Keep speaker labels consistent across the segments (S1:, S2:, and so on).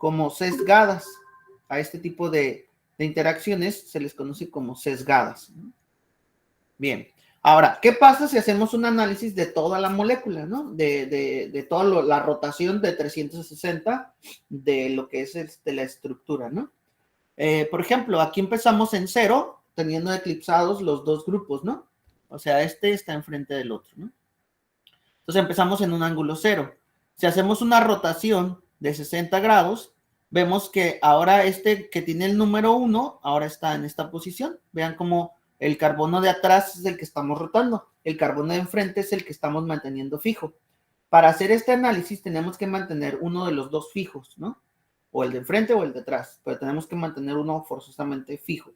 S1: como sesgadas. A este tipo de interacciones se les conoce como sesgadas. Bien. Ahora, ¿qué pasa si hacemos un análisis de toda la molécula, ¿no? De toda la rotación de 360 de lo que es la estructura, ¿no? Por ejemplo, aquí empezamos en 0, teniendo eclipsados los dos grupos, ¿no? O sea, este está enfrente del otro, ¿no? Entonces empezamos en un ángulo 0. Si hacemos una rotación de 60 grados, vemos que ahora este que tiene el número 1, ahora está en esta posición. Vean cómo el carbono de atrás es el que estamos rotando. El carbono de enfrente es el que estamos manteniendo fijo. Para hacer este análisis tenemos que mantener uno de los dos fijos, ¿no? O el de enfrente o el de atrás, pero tenemos que mantener uno forzosamente fijo.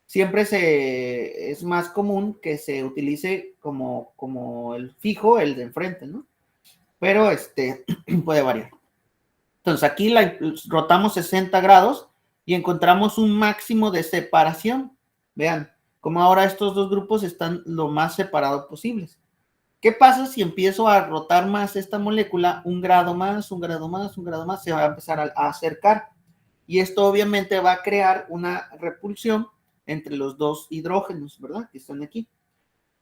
S1: Siempre es más común que se utilice como el fijo, el de enfrente, ¿no? Pero puede variar. Entonces aquí rotamos 60 grados y encontramos un máximo de separación. Vean cómo ahora estos dos grupos están lo más separados posibles. ¿Qué pasa si empiezo a rotar más esta molécula? Un grado más, un grado más, un grado más, se va a empezar a acercar. Y esto obviamente va a crear una repulsión entre los dos hidrógenos, ¿verdad? Que están aquí.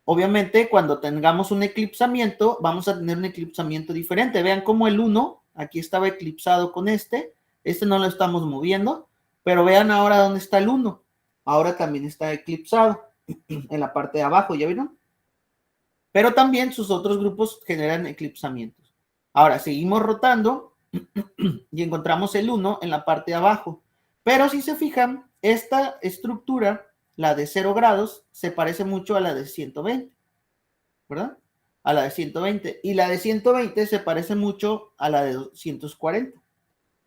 S1: Obviamente, cuando tengamos un eclipsamiento, vamos a tener un eclipsamiento diferente. Vean cómo el 1, aquí estaba eclipsado con este no lo estamos moviendo, pero vean ahora dónde está el 1. Ahora también está eclipsado en la parte de abajo, ¿ya vieron? Pero también sus otros grupos generan eclipsamientos. Ahora, seguimos rotando y encontramos el 1 en la parte de abajo. Pero si se fijan, esta estructura, la de 0 grados, se parece mucho a la de 120, ¿verdad? A la de 120. Y la de 120 se parece mucho a la de 240.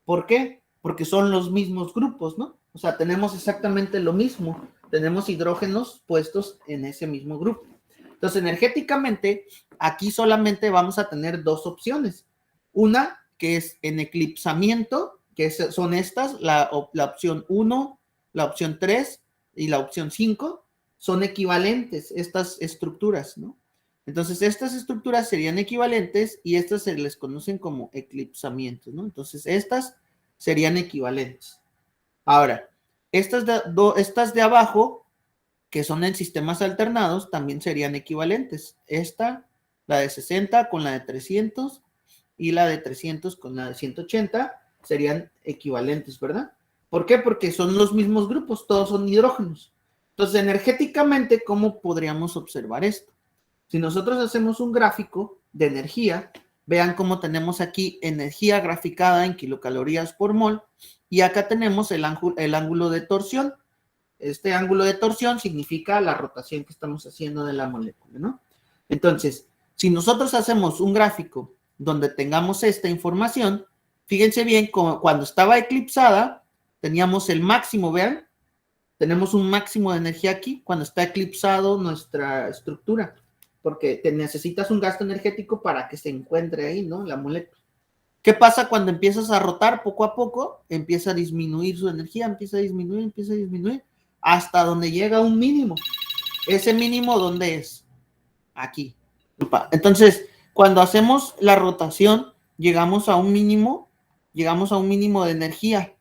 S1: ¿Por qué? Porque son los mismos grupos, ¿no? O sea, tenemos exactamente lo mismo. Tenemos hidrógenos puestos en ese mismo grupo. Entonces, energéticamente, aquí solamente vamos a tener dos opciones. Una que es en eclipsamiento, que son estas, la opción 1, la opción 3 y la opción 5, son equivalentes estas estructuras, ¿no? Entonces, estas estructuras serían equivalentes y estas se les conocen como eclipsamientos, ¿no? Entonces, estas serían equivalentes. Ahora, estas de abajo, que son en sistemas alternados, también serían equivalentes. Esta, la de 60 con la de 300 y la de 300 con la de 180 serían equivalentes, ¿verdad? ¿Por qué? Porque son los mismos grupos, todos son hidrógenos. Entonces, energéticamente, ¿cómo podríamos observar esto? Si nosotros hacemos un gráfico de energía, vean cómo tenemos aquí energía graficada en kilocalorías por mol y acá tenemos el ángulo de torsión. Este ángulo de torsión significa la rotación que estamos haciendo de la molécula, ¿no? Entonces, si nosotros hacemos un gráfico donde tengamos esta información, fíjense bien, cuando estaba eclipsada, teníamos el máximo, vean, tenemos un máximo de energía aquí cuando está eclipsado nuestra estructura, porque te necesitas un gasto energético para que se encuentre ahí, ¿no? La molécula. ¿Qué pasa cuando empiezas a rotar poco a poco? Empieza a disminuir su energía, empieza a disminuir, hasta donde llega un mínimo. Ese mínimo, ¿dónde es? Aquí. Entonces, cuando hacemos la rotación, llegamos a un mínimo de energía.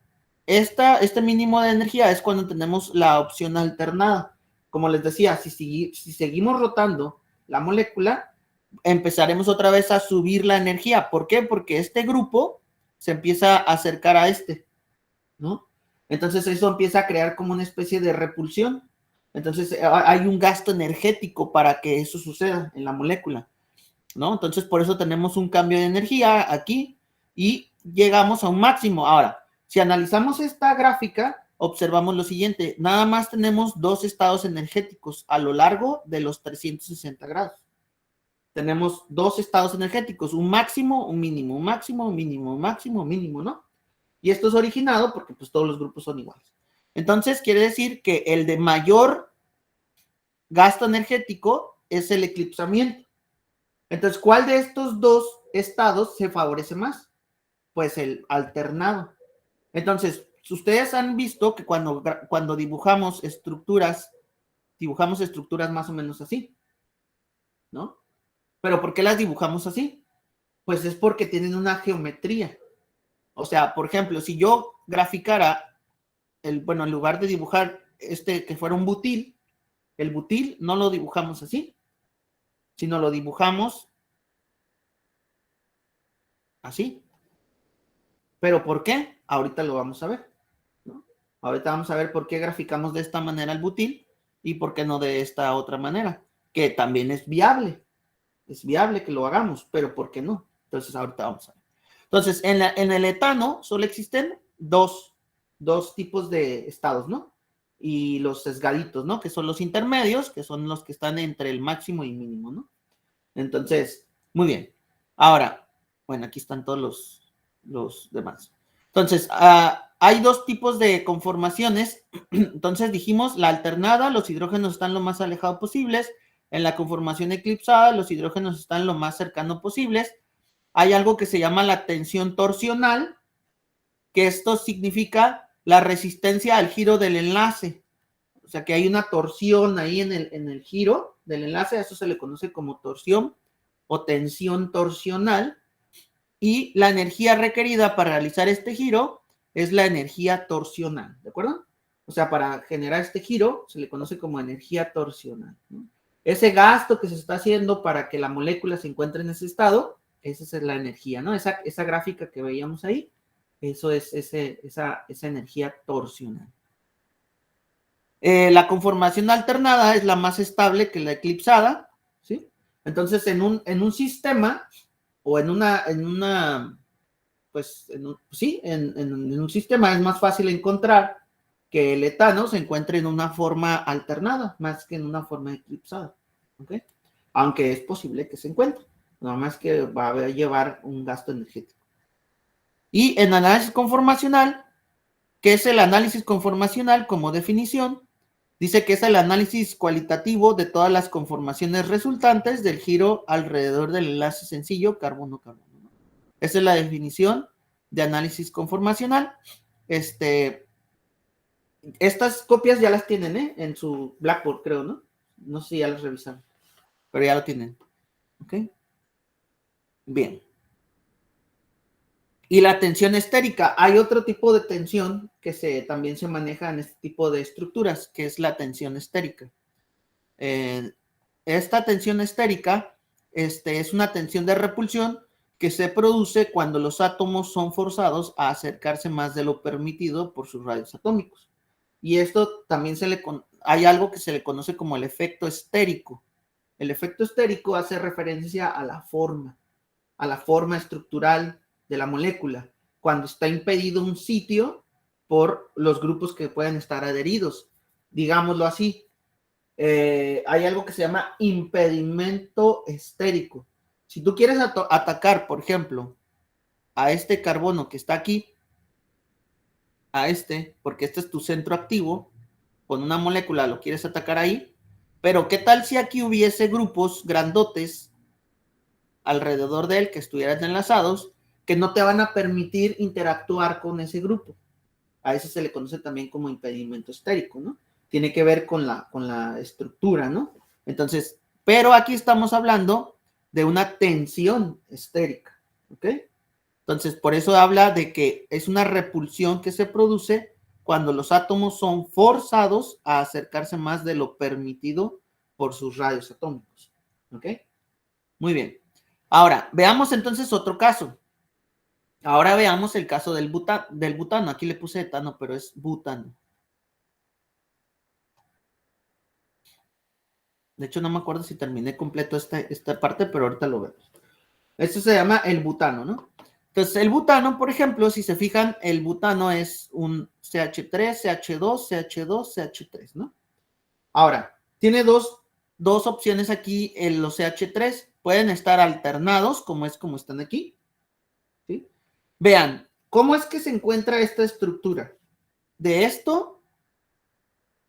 S1: Este mínimo de energía es cuando tenemos la opción alternada. Como les decía, si seguimos rotando la molécula, empezaremos otra vez a subir la energía. ¿Por qué? Porque este grupo se empieza a acercar a ¿no? Entonces eso empieza a crear como una especie de repulsión. Entonces hay un gasto energético para que eso suceda en la molécula, ¿no? Entonces por eso tenemos un cambio de energía aquí y llegamos a un máximo. Ahora, si analizamos esta gráfica, observamos lo siguiente. Nada más tenemos dos estados energéticos a lo largo de los 360 grados. Tenemos dos estados energéticos, un máximo, un mínimo, un máximo, un mínimo, un máximo, un mínimo, ¿no? Y esto es originado porque pues todos los grupos son iguales. Entonces quiere decir que el de mayor gasto energético es el eclipsamiento. Entonces, ¿cuál de estos dos estados se favorece más? Pues el alternado. Entonces, ustedes han visto que cuando dibujamos estructuras más o menos así, ¿no? ¿Pero por qué las dibujamos así? Pues es porque tienen una geometría. O sea, por ejemplo, si yo graficara, bueno, en lugar de dibujar que fuera un butil, el butil no lo dibujamos así, sino lo dibujamos así. ¿Pero por qué? Ahorita lo vamos a ver, ¿no? Ahorita vamos a ver por qué graficamos de esta manera el butil y por qué no de esta otra manera, que también es viable que lo hagamos, pero ¿por qué no? Entonces ahorita vamos a ver. Entonces, en el etano solo existen dos tipos de estados, ¿no? Y los sesgaditos, ¿no? Que son los intermedios, que son los que están entre el máximo y mínimo, ¿no? Entonces, muy bien. Ahora, bueno, aquí están todos los demás. Entonces, hay dos tipos de conformaciones. Entonces dijimos, la alternada, los hidrógenos están lo más alejados posibles. En la conformación eclipsada, los hidrógenos están lo más cercano posibles. Hay algo que se llama la tensión torsional, que esto significa la resistencia al giro del enlace. O sea, que hay una torsión ahí en el giro del enlace, a eso se le conoce como torsión o tensión torsional. Y la energía requerida para realizar este giro es la energía torsional, ¿de acuerdo? O sea, para generar este giro se le conoce como energía torsional, ¿no? Ese gasto que se está haciendo para que la molécula se encuentre en ese estado, esa es la energía, ¿no? Esa gráfica que veíamos ahí, eso es esa energía torsional. La conformación alternada es la más estable que la eclipsada, ¿sí? Entonces, en un sistema o en un sistema es más fácil encontrar que el etano se encuentre en una forma alternada más que en una forma eclipsada, ¿ok? Aunque es posible que se encuentre, nada más que va a llevar un gasto energético. Y en análisis conformacional, ¿qué es el análisis conformacional como definición? Dice que es el análisis cualitativo de todas las conformaciones resultantes del giro alrededor del enlace sencillo carbono-carbono. Esa es la definición de análisis conformacional. Estas copias ya las tienen, ¿eh? En su Blackboard, creo, ¿no? No sé si ya las revisaron, pero ya lo tienen. ¿Ok? Bien. Y la tensión estérica. Hay otro tipo de tensión que también se maneja en este tipo de estructuras, que es la tensión estérica. Esta tensión estérica es una tensión de repulsión que se produce cuando los átomos son forzados a acercarse más de lo permitido por sus radios atómicos. Y esto también hay algo que se le conoce como el efecto estérico. El efecto estérico hace referencia a la forma estructural de la molécula, cuando está impedido un sitio por los grupos que pueden estar adheridos. Digámoslo así, hay algo que se llama impedimento estérico. Si tú quieres atacar, por ejemplo, a este carbono que está aquí, porque este es tu centro activo, con una molécula lo quieres atacar ahí, pero ¿qué tal si aquí hubiese grupos grandotes alrededor de él que estuvieran enlazados que no te van a permitir interactuar con ese grupo? A eso se le conoce también como impedimento estérico, ¿no? Tiene que ver con la estructura, ¿no? Entonces, pero aquí estamos hablando de una tensión estérica, ¿ok? Entonces, por eso habla de que es una repulsión que se produce cuando los átomos son forzados a acercarse más de lo permitido por sus radios atómicos, ¿ok? Muy bien. Ahora, veamos entonces otro caso. Ahora veamos el caso del butano. Aquí le puse etano, pero es butano. De hecho, no me acuerdo si terminé completo esta parte, pero ahorita lo vemos. Esto se llama el butano, ¿no? Entonces, el butano, por ejemplo, si se fijan, el butano es un CH3, CH2, CH2, CH3, ¿no? Ahora, tiene dos opciones aquí en los CH3. Pueden estar alternados, como están aquí, ¿sí? Vean, ¿cómo es que se encuentra esta estructura? De esto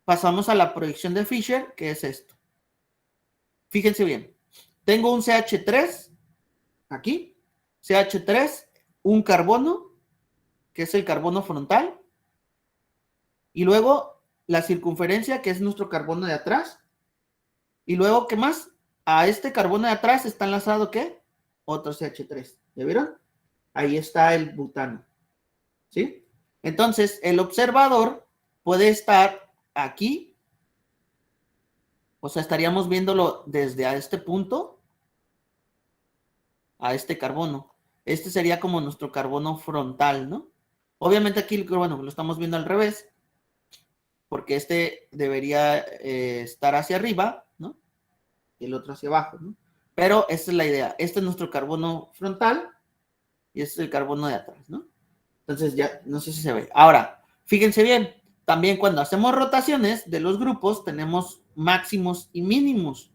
S1: pasamos a la proyección de Fischer, que es esto. Fíjense bien. Tengo un CH3 aquí, CH3, un carbono, que es el carbono frontal, y luego la circunferencia, que es nuestro carbono de atrás, y luego, ¿qué más? A este carbono de atrás está enlazado, ¿qué? Otro CH3. ¿Ya vieron? Ahí está el butano. ¿sí? Entonces, el observador puede estar aquí, o sea, estaríamos viéndolo desde a este punto, a este carbono. Este sería como nuestro carbono frontal, ¿no? Obviamente aquí, bueno, lo estamos viendo al revés, porque este debería estar hacia arriba, ¿no? Y el otro hacia abajo, ¿no? Pero esta es la idea. Este es nuestro carbono frontal y este es el carbono de atrás, ¿no? Entonces ya, no sé si se ve. Ahora, fíjense bien, también cuando hacemos rotaciones de los grupos tenemos máximos y mínimos.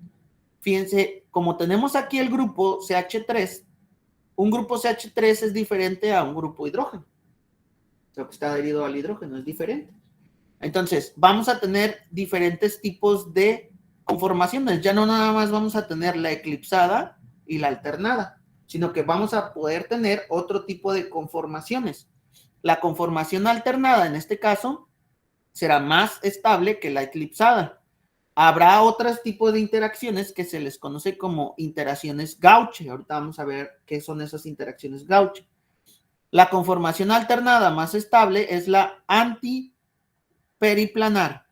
S1: Fíjense, como tenemos aquí el grupo CH3, un grupo CH3 es diferente a un grupo hidrógeno. Lo que está adherido al hidrógeno es diferente. Entonces, vamos a tener diferentes tipos de conformaciones. Ya no nada más vamos a tener la eclipsada y la alternada, sino que vamos a poder tener otro tipo de conformaciones. La conformación alternada, en este caso, será más estable que la eclipsada. Habrá otros tipos de interacciones que se les conoce como interacciones gauche. Ahorita vamos a ver qué son esas interacciones gauche. La conformación alternada más estable es la antiperiplanar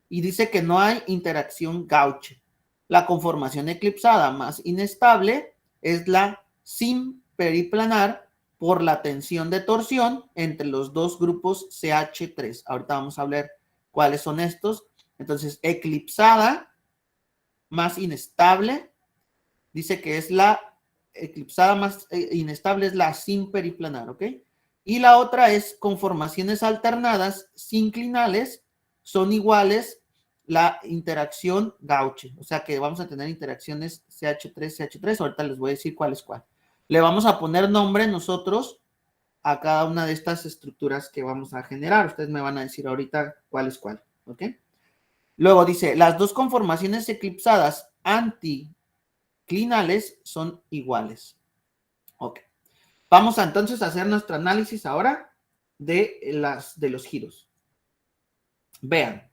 S1: y dice que no hay interacción gauche. La conformación eclipsada más inestable es la simperiplanar por la tensión de torsión entre los dos grupos CH3. Ahorita vamos a ver cuáles son estos. Entonces, eclipsada más inestable, dice que es la eclipsada más inestable, es la simperiplanar, ¿ok? Y la otra es conformaciones alternadas sinclinales, son iguales la interacción gauche, o sea que vamos a tener interacciones CH3, CH3, ahorita les voy a decir cuál es cuál. Le vamos a poner nombre nosotros a cada una de estas estructuras que vamos a generar. Ustedes me van a decir ahorita cuál es cuál, ¿ok? Luego dice, las dos conformaciones eclipsadas anticlinales son iguales. Ok. Vamos a entonces hacer nuestro análisis ahora de los giros. Vean.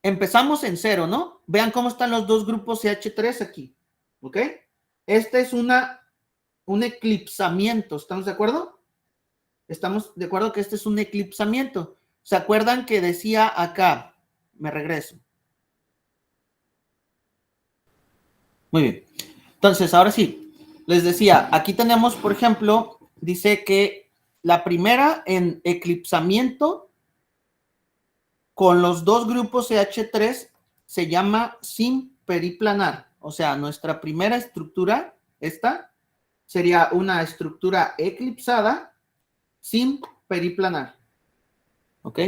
S1: Empezamos en 0, ¿no? Vean cómo están los dos grupos CH3 aquí. ¿Ok? Este es un eclipsamiento. ¿Estamos de acuerdo? Estamos de acuerdo que este es un eclipsamiento. ¿Se acuerdan que decía acá? Me regreso. Muy bien. Entonces, ahora sí, les decía, aquí tenemos, por ejemplo, dice que la primera en eclipsamiento con los dos grupos CH3 se llama simperiplanar. O sea, nuestra primera estructura, esta, sería una estructura eclipsada simperiplanar. ¿Ok?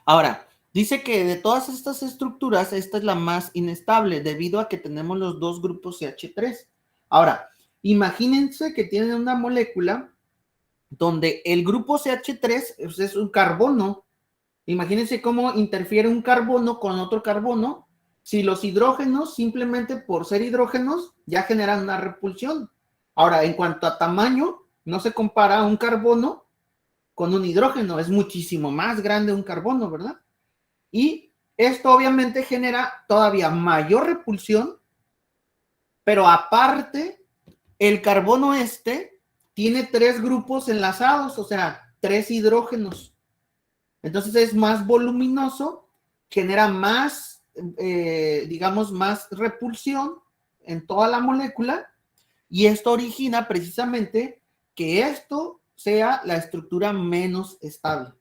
S1: Ahora, dice que de todas estas estructuras, esta es la más inestable debido a que tenemos los dos grupos CH3. Ahora, imagínense que tienen una molécula donde el grupo CH3 es un carbono. Imagínense cómo interfiere un carbono con otro carbono. Si los hidrógenos, simplemente por ser hidrógenos, ya generan una repulsión. Ahora, en cuanto a tamaño, no se compara un carbono con un hidrógeno. Es muchísimo más grande un carbono, ¿verdad? Y esto obviamente genera todavía mayor repulsión, pero aparte, el carbono tiene 3 grupos enlazados, o sea, 3 hidrógenos. Entonces es más voluminoso, genera más, digamos, más repulsión en toda la molécula y esto origina precisamente que esto sea la estructura menos estable.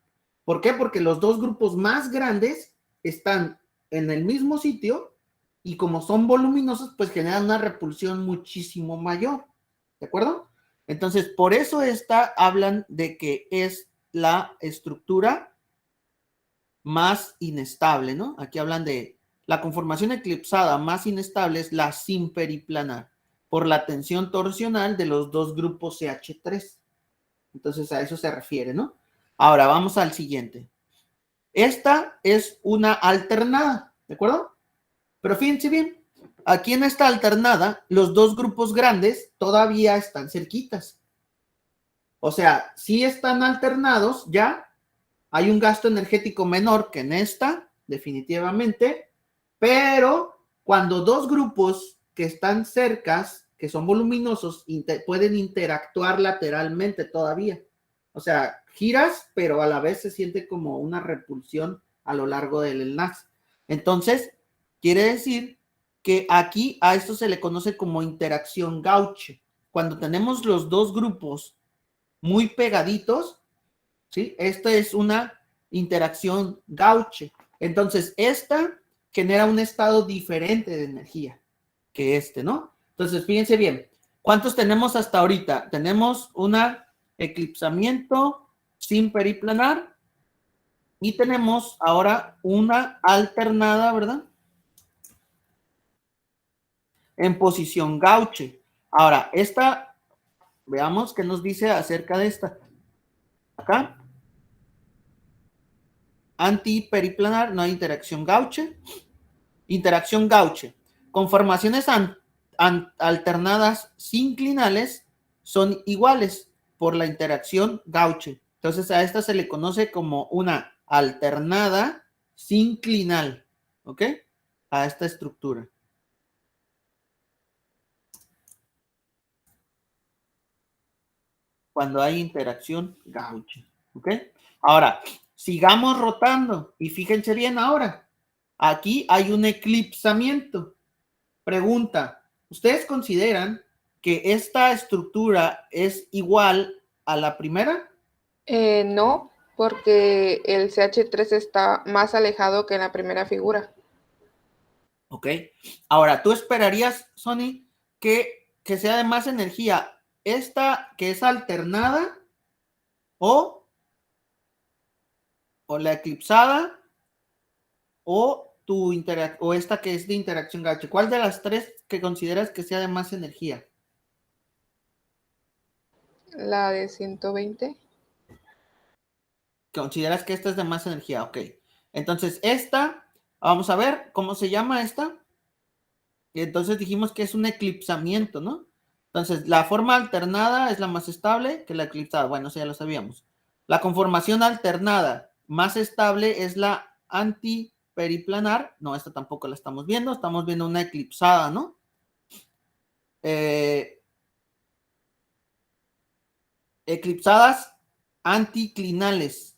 S1: ¿Por qué? Porque los dos grupos más grandes están en el mismo sitio y como son voluminosos, pues generan una repulsión muchísimo mayor. ¿De acuerdo? Entonces, por eso hablan de que es la estructura más inestable, ¿no? Aquí hablan de la conformación eclipsada más inestable es la simperiplanar por la tensión torsional de los dos grupos CH3. Entonces a eso se refiere, ¿no? Ahora vamos al siguiente. Esta es una alternada, ¿de acuerdo? Pero fíjense bien, aquí en esta alternada, los dos grupos grandes todavía están cerquitas. O sea, sí están alternados ya, hay un gasto energético menor que en esta, definitivamente, pero cuando dos grupos que están cercas, que son voluminosos, pueden interactuar lateralmente todavía. O sea, giras, pero a la vez se siente como una repulsión a lo largo del enlace. Entonces, quiere decir que aquí a esto se le conoce como interacción gauche. Cuando tenemos los dos grupos muy pegaditos, ¿sí? Esta es una interacción gauche. Entonces, esta genera un estado diferente de energía que este, ¿no? Entonces, fíjense bien, ¿cuántos tenemos hasta ahorita? Tenemos una eclipsamiento sin periplanar y tenemos ahora una alternada, ¿verdad? En posición gauche. Ahora, esta, veamos qué nos dice acerca de esta. Acá, antiperiplanar, no hay interacción gauche. Interacción gauche. Conformaciones alternadas sinclinales son iguales por la interacción gauche. Entonces a esta se le conoce como una alternada sinclinal. ¿Ok? A esta estructura. Cuando hay interacción gauche. ¿Ok? Ahora, sigamos rotando y fíjense bien ahora. Aquí hay un eclipsamiento. Pregunta, ¿ustedes consideran que esta estructura es igual a la primera?
S2: No, porque el CH3 está más alejado que en la primera figura.
S1: Ok. Ahora, ¿tú esperarías, Sony, que sea de más energía esta que es alternada o la eclipsada o o esta que es de interacción gauche? ¿Cuál de las tres que consideras que sea de más energía?
S2: La de 120.
S1: ¿Consideras que esta es de más energía? Ok. Entonces, esta, vamos a ver, ¿cómo se llama esta? Y entonces dijimos que es un eclipsamiento, ¿no? Entonces, la forma alternada es la más estable que la eclipsada. Bueno, eso ya lo sabíamos. La conformación alternada más estable es la antiperiplanar. No, esta tampoco la estamos viendo. Estamos viendo una eclipsada, ¿no? Eclipsadas anticlinales.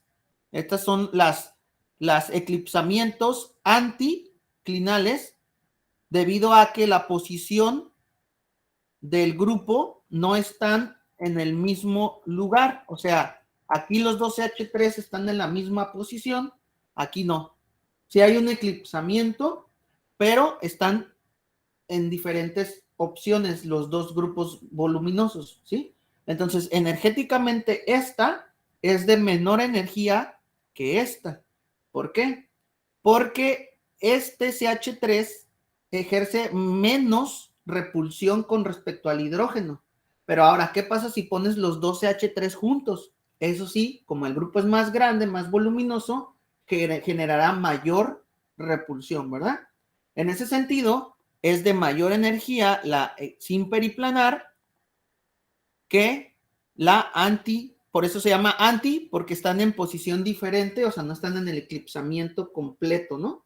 S1: Estas son las eclipsamientos anticlinales debido a que la posición del grupo no están en el mismo lugar. O sea, aquí los dos CH3 están en la misma posición, aquí no. Sí hay un eclipsamiento, pero están en diferentes opciones los dos grupos voluminosos, ¿sí? Entonces, energéticamente esta es de menor energía que esta. ¿Por qué? Porque este CH3 ejerce menos repulsión con respecto al hidrógeno. Pero ahora, ¿qué pasa si pones los dos CH3 juntos? Eso sí, como el grupo es más grande, más voluminoso, generará mayor repulsión, ¿verdad? En ese sentido, es de mayor energía la sin periplanar que la anti, por eso se llama anti, porque están en posición diferente, o sea, no están en el eclipsamiento completo, ¿no?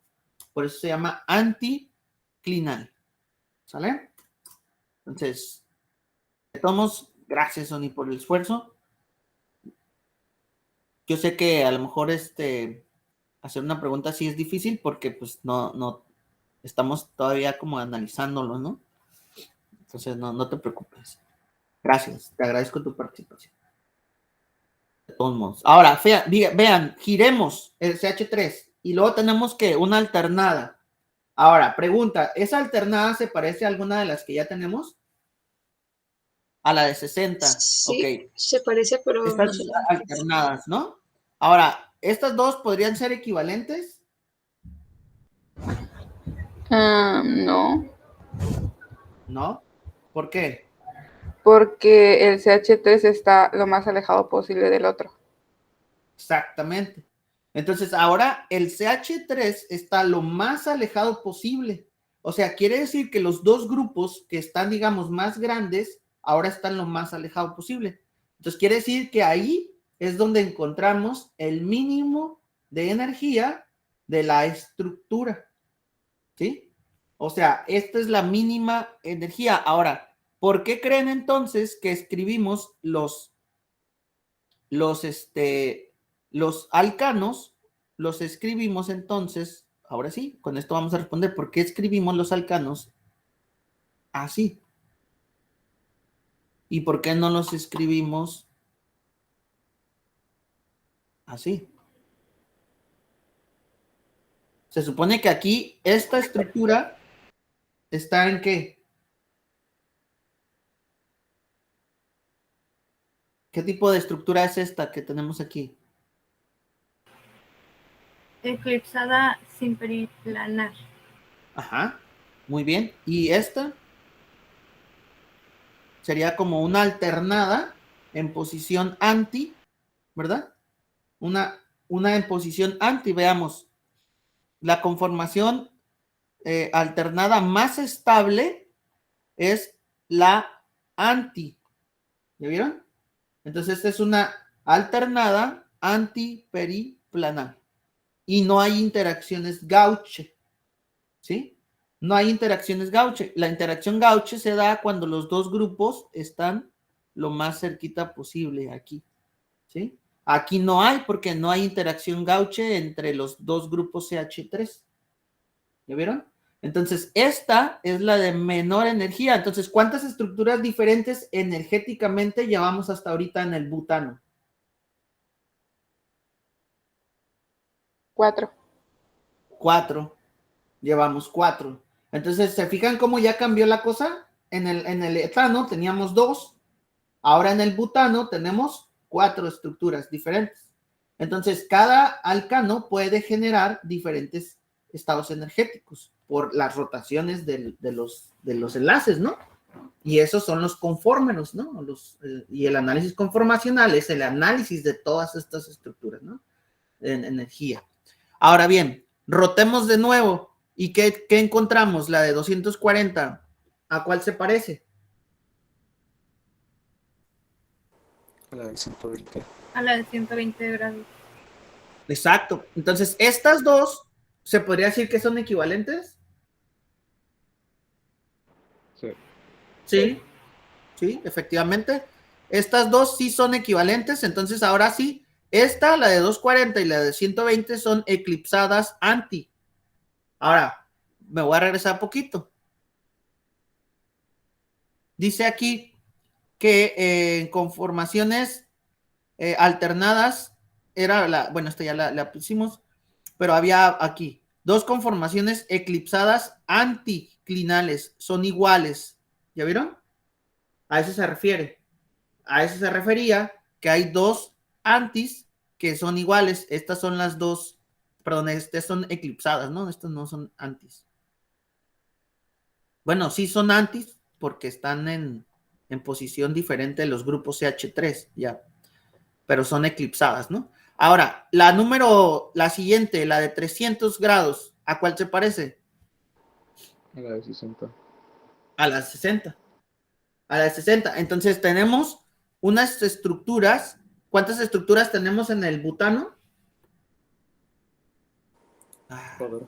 S1: Por eso se llama anticlinal. ¿Sale? Entonces, de todos, gracias, Sony, por el esfuerzo. Yo sé que a lo mejor hacer una pregunta así es difícil porque pues no estamos todavía como analizándolo, ¿no? Entonces, no te preocupes. Gracias, te agradezco tu participación. De todos modos. Ahora, vean, giremos el CH3 y luego tenemos que una alternada. Ahora, pregunta, ¿esa alternada se parece a alguna de las que ya tenemos? A la de 60.
S3: Sí,
S1: Ok.
S3: se parece, pero
S1: Estas
S3: no
S1: son
S3: son
S1: las alternadas, ¿no? Ahora, ¿estas dos podrían ser equivalentes?
S2: No,
S1: ¿No? ¿Por qué?
S2: porque el CH3 está lo más alejado posible del otro.
S1: Exactamente. Entonces, ahora el CH3 está lo más alejado posible. O sea, quiere decir que los dos grupos que están, digamos, más grandes, ahora están lo más alejado posible. Entonces, quiere decir que ahí es donde encontramos el mínimo de energía de la estructura. ¿Sí? O sea, esta es la mínima energía. Ahora, ¿por qué creen entonces que escribimos los alcanos los escribimos entonces, ahora sí, con esto vamos a responder por qué escribimos los alcanos así. ¿Y por qué no los escribimos así? Se supone que aquí esta estructura está en ¿qué? ¿Qué tipo de estructura es esta que tenemos aquí?
S3: Eclipsada sin periplanar.
S1: Ajá, muy bien. ¿Y esta? Sería como una alternada en posición anti, ¿verdad? Una en posición anti, veamos. La conformación alternada más estable es la anti. ¿Ya vieron? Entonces, esta es una alternada antiperiplanar. Y no hay interacciones gauche. ¿Sí? No hay interacciones gauche. La interacción gauche se da cuando los dos grupos están lo más cerquita posible aquí. ¿Sí? Aquí no hay porque no hay interacción gauche entre los dos grupos CH3. ¿Ya vieron? Entonces, esta es la de menor energía. Entonces, ¿cuántas estructuras diferentes energéticamente llevamos hasta ahorita en el butano?
S2: 4.
S1: 4. Llevamos 4. Entonces, ¿se fijan cómo ya cambió la cosa? En el etano teníamos 2. Ahora en el butano tenemos 4 estructuras diferentes. Entonces, cada alcano puede generar diferentes estados energéticos por las rotaciones de los enlaces, ¿no? Y esos son los conformeros, ¿no? Y el análisis conformacional es el análisis de todas estas estructuras, ¿no? En energía. Ahora bien, rotemos de nuevo. ¿Y qué encontramos? La de 240. ¿A cuál se parece?
S4: A la de 120.
S3: A la de 120 grados.
S1: Exacto. Entonces, estas dos, ¿se podría decir que son equivalentes?
S4: Sí.
S1: Sí, sí, efectivamente. Estas dos sí son equivalentes. Entonces, ahora sí, esta, la de 240 y la de 120 son eclipsadas anti. Ahora, me voy a regresar poquito. Dice aquí que en conformaciones alternadas era bueno, esta ya la pusimos, pero había aquí dos conformaciones eclipsadas anticlinales, son iguales. ¿Ya vieron? A eso se refiere. A eso se refería que hay dos antis que son iguales. Estas son las dos, perdón, estas son eclipsadas, ¿no? Estas no son antis. Bueno, sí son antis porque están en posición diferente de los grupos CH3, ya, pero son eclipsadas, ¿no? Ahora, la siguiente, la de 300 grados, ¿a cuál se parece?
S4: A la de 60.
S1: A la 60. A la de 60. Entonces tenemos unas estructuras. ¿Cuántas estructuras tenemos en el butano?
S4: Joder.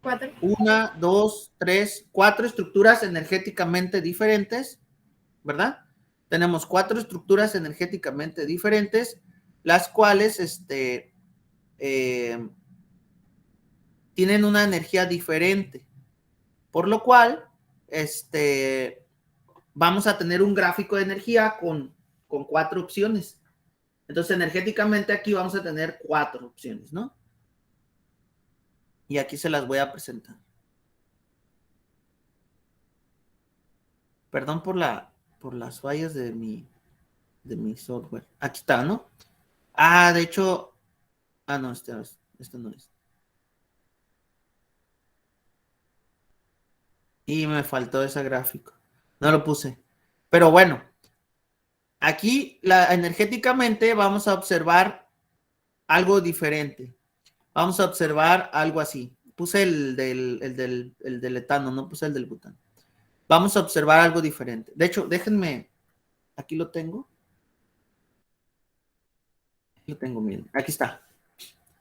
S3: 4.
S1: 1, 2, 3, 4 estructuras energéticamente diferentes, ¿verdad? Tenemos 4 estructuras energéticamente diferentes, las cuales tienen una energía diferente, por lo cual vamos a tener un gráfico de energía con 4 opciones. Entonces, energéticamente aquí vamos a tener 4 opciones, ¿no? Y aquí se las voy a presentar. Perdón por las fallas de mi software. Aquí está, ¿no? Ah, de hecho, no, este no es. Y me faltó ese gráfico. No lo puse. Pero bueno, aquí energéticamente vamos a observar algo diferente. Vamos a observar algo así. Puse el del etano, no puse el del butano. Vamos a observar algo diferente. De hecho, déjenme, aquí lo tengo. Lo tengo, miren, aquí está.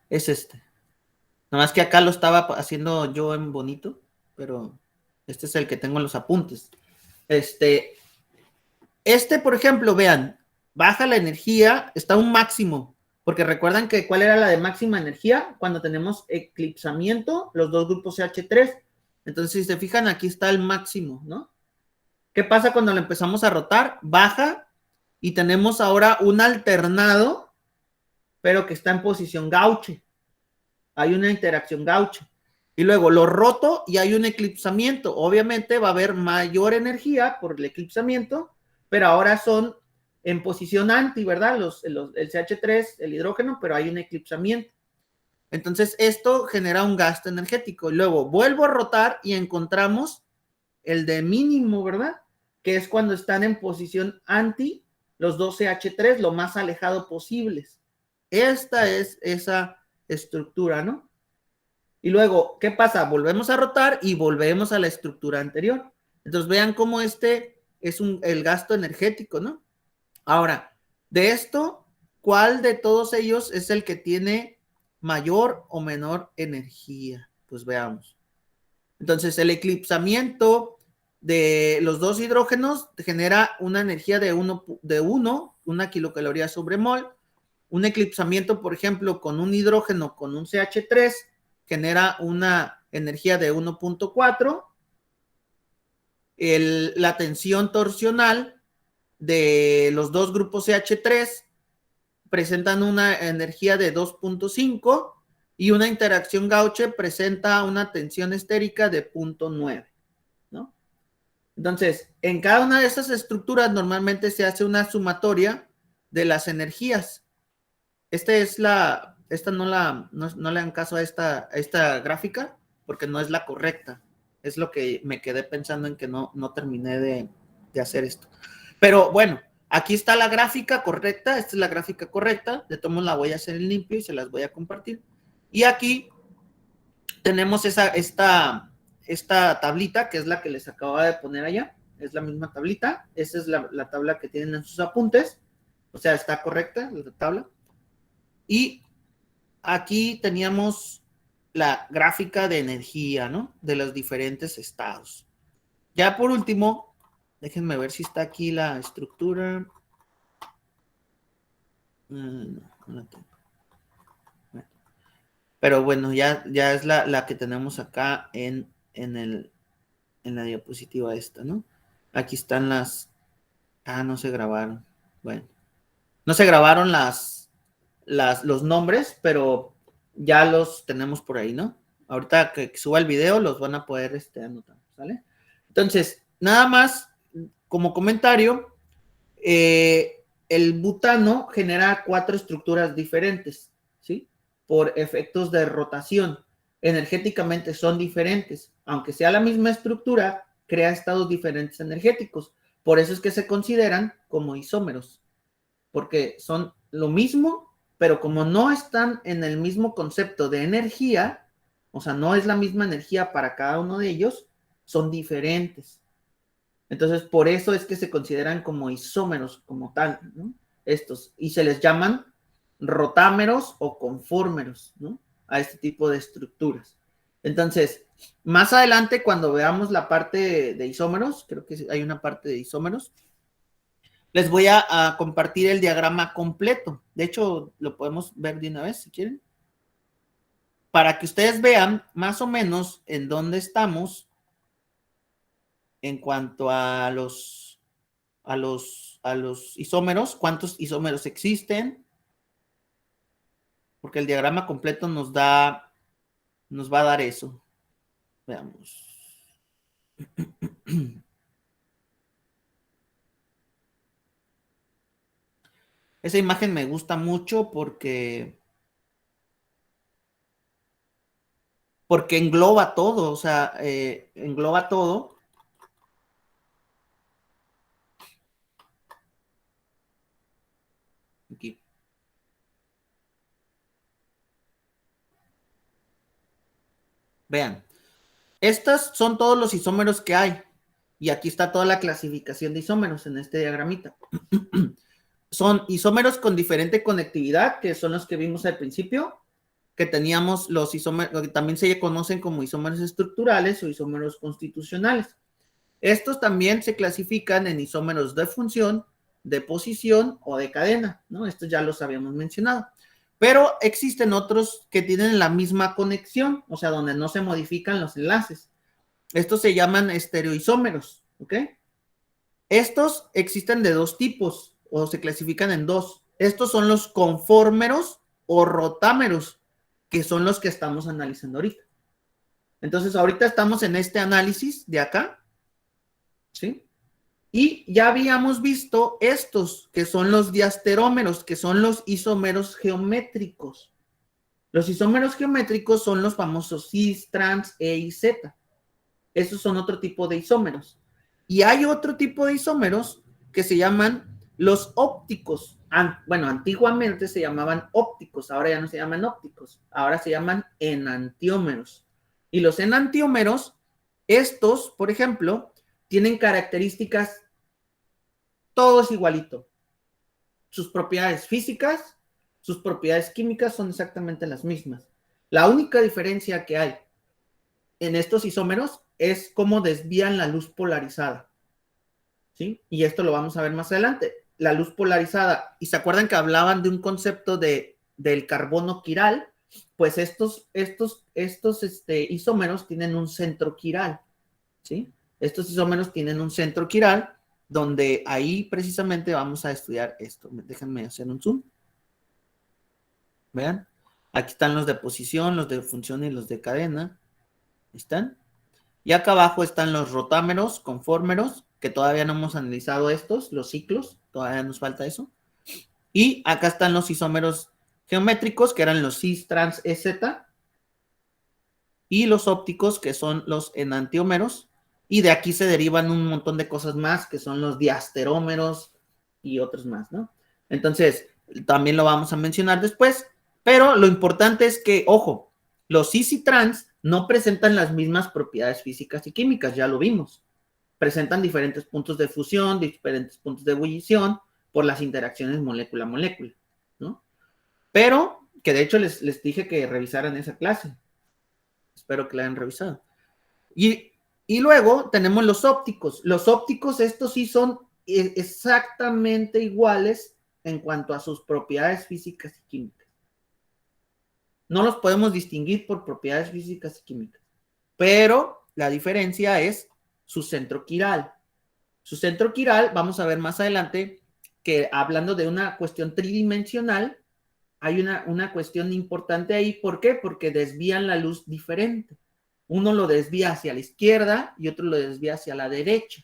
S1: Es este. Nada más que acá lo estaba haciendo yo en bonito, pero este es el que tengo en los apuntes. Por ejemplo, vean, baja la energía, está a un máximo, porque recuerdan que ¿cuál era la de máxima energía? Cuando tenemos eclipsamiento, los dos grupos CH3. Entonces, si se fijan, aquí está el máximo, ¿no? ¿Qué pasa cuando lo empezamos a rotar? Baja y tenemos ahora un alternado, pero que está en posición gauche. Hay una interacción gauche. Y luego lo roto y hay un eclipsamiento. Obviamente va a haber mayor energía por el eclipsamiento, pero ahora son en posición anti, ¿verdad? El CH3, el hidrógeno, pero hay un eclipsamiento. Entonces, esto genera un gasto energético. Y luego vuelvo a rotar y encontramos el de mínimo, ¿verdad? Que es cuando están en posición anti, los dos CH3, lo más alejado posibles. Esta es esa estructura, ¿no? Y luego, ¿qué pasa? Volvemos a rotar y volvemos a la estructura anterior. Entonces, vean cómo este es el gasto energético, ¿no? Ahora, de esto, ¿cuál de todos ellos es el que tiene mayor o menor energía? Pues veamos. Entonces, el eclipsamiento de los dos hidrógenos genera una energía de 1, una kilocaloría sobre mol. Un eclipsamiento, por ejemplo, con un hidrógeno con un CH3 genera una energía de 1.4. La tensión torsional de los dos grupos CH3 presentan una energía de 2.5 y una interacción gauche presenta una tensión estérica de 0.9, ¿no? Entonces, en cada una de esas estructuras normalmente se hace una sumatoria de las energías. No le dan caso a esta gráfica porque no es la correcta. Es lo que me quedé pensando en que no terminé de hacer esto. Pero bueno, aquí está la gráfica correcta. Esta es la gráfica correcta. De todos modos la voy a hacer en limpio y se las voy a compartir. Y aquí tenemos esta tablita que es la que les acababa de poner allá. Es la misma tablita. Esa es la tabla que tienen en sus apuntes. O sea, está correcta la tabla. Y aquí teníamos la gráfica de energía, ¿no? De los diferentes estados. Ya por último, déjenme ver si está aquí la estructura. No la tengo. Pero bueno, ya es la que tenemos acá en la diapositiva esta, ¿no? Aquí están no se grabaron. Bueno, no se grabaron los nombres, pero ya los tenemos por ahí, ¿no? Ahorita que suba el video los van a poder anotar, ¿sale? Entonces, nada más como comentario, el butano genera 4 estructuras diferentes, ¿sí? Por efectos de rotación. Energéticamente son diferentes. Aunque sea la misma estructura, crea estados diferentes energéticos. Por eso es que se consideran como isómeros, porque son lo mismo, pero como no están en el mismo concepto de energía, o sea, no es la misma energía para cada uno de ellos, son diferentes. Entonces, por eso es que se consideran como isómeros, como tal, ¿no? Estos, y se les llaman rotámeros o conformeros, ¿no? A este tipo de estructuras. Entonces, más adelante, cuando veamos la parte de isómeros, creo que hay una parte de isómeros, les voy a compartir el diagrama completo. De hecho, lo podemos ver de una vez, si quieren. Para que ustedes vean más o menos en dónde estamos en cuanto a los isómeros, cuántos isómeros existen, porque el diagrama completo nos va a dar eso. Veamos. Esa imagen me gusta mucho porque engloba todo, o sea, engloba todo. Aquí. Vean, estos son todos los isómeros que hay. Y aquí está toda la clasificación de isómeros en este diagramita. Son isómeros con diferente conectividad, que son los que vimos al principio, que teníamos los isómeros, que también se conocen como isómeros estructurales o isómeros constitucionales. Estos también se clasifican en isómeros de función, de posición o de cadena, ¿no? Estos ya los habíamos mencionado. Pero existen otros que tienen la misma conexión, o sea, donde no se modifican los enlaces. Estos se llaman estereoisómeros, ¿ok? Estos existen de dos tipos, o se clasifican en dos. Estos son los conformeros o rotámeros, que son los que estamos analizando ahorita. Entonces, ahorita estamos en este análisis de acá, ¿sí? Y ya habíamos visto estos, que son los diasterómeros, que son los isómeros geométricos. Los isómeros geométricos son los famosos cis, trans, E y Z. Esos son otro tipo de isómeros. Y hay otro tipo de isómeros que se llaman los ópticos. Bueno, antiguamente se llamaban ópticos, ahora ya no se llaman ópticos, ahora se llaman enantiómeros. Y los enantiómeros, estos, por ejemplo, tienen características, todo es igualito. Sus propiedades físicas, sus propiedades químicas son exactamente las mismas. La única diferencia que hay en estos isómeros es cómo desvían la luz polarizada, ¿sí? Y esto lo vamos a ver más adelante. La luz polarizada, y se acuerdan que hablaban de un concepto del carbono quiral, pues estos isómeros tienen un centro quiral, ¿sí? Estos isómeros tienen un centro quiral, donde ahí precisamente vamos a estudiar esto. Déjenme hacer un zoom. Vean, aquí están los de posición, los de función y los de cadena. ¿Están? Y acá abajo están los rotámeros, conformeros, que todavía no hemos analizado estos, los ciclos, todavía nos falta eso. Y acá están los isómeros geométricos, que eran los cis, trans, EZ. Y los ópticos, que son los enantiómeros. Y de aquí se derivan un montón de cosas más, que son los diasterómeros y otros más, ¿no? Entonces, también lo vamos a mencionar después. Pero lo importante es que, ojo, los cis y trans no presentan las mismas propiedades físicas y químicas, ya lo vimos. Presentan diferentes puntos de fusión, diferentes puntos de ebullición por las interacciones molécula-molécula, ¿no? Pero, que de hecho les dije que revisaran esa clase. Espero que la hayan revisado. Y luego tenemos los ópticos. Los ópticos, estos sí son exactamente iguales en cuanto a sus propiedades físicas y químicas. No los podemos distinguir por propiedades físicas y químicas. Pero la diferencia es su centro quiral. Su centro quiral, vamos a ver más adelante, que hablando de una cuestión tridimensional, hay una cuestión importante ahí. ¿Por qué? Porque desvían la luz diferente. Uno lo desvía hacia la izquierda y otro lo desvía hacia la derecha.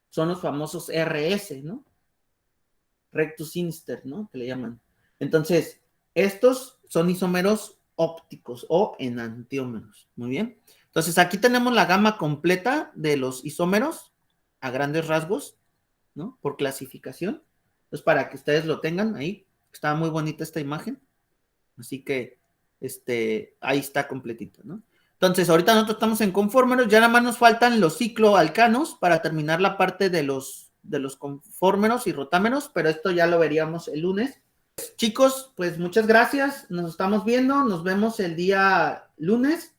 S1: Son los famosos RS, ¿no? Rectus sinister, ¿no? Que le llaman. Entonces, estos son isómeros ópticos o enantiómeros. Muy bien. Entonces, aquí tenemos la gama completa de los isómeros a grandes rasgos, ¿no? Por clasificación. Entonces, para que ustedes lo tengan ahí. Está muy bonita esta imagen. Así que, ahí está completito, ¿no? Entonces, ahorita nosotros estamos en conformeros. Ya nada más nos faltan los cicloalcanos para terminar la parte de los conformeros y rotámeros, pero esto ya lo veríamos el lunes. Chicos, pues muchas gracias. Nos estamos viendo. Nos vemos el día lunes.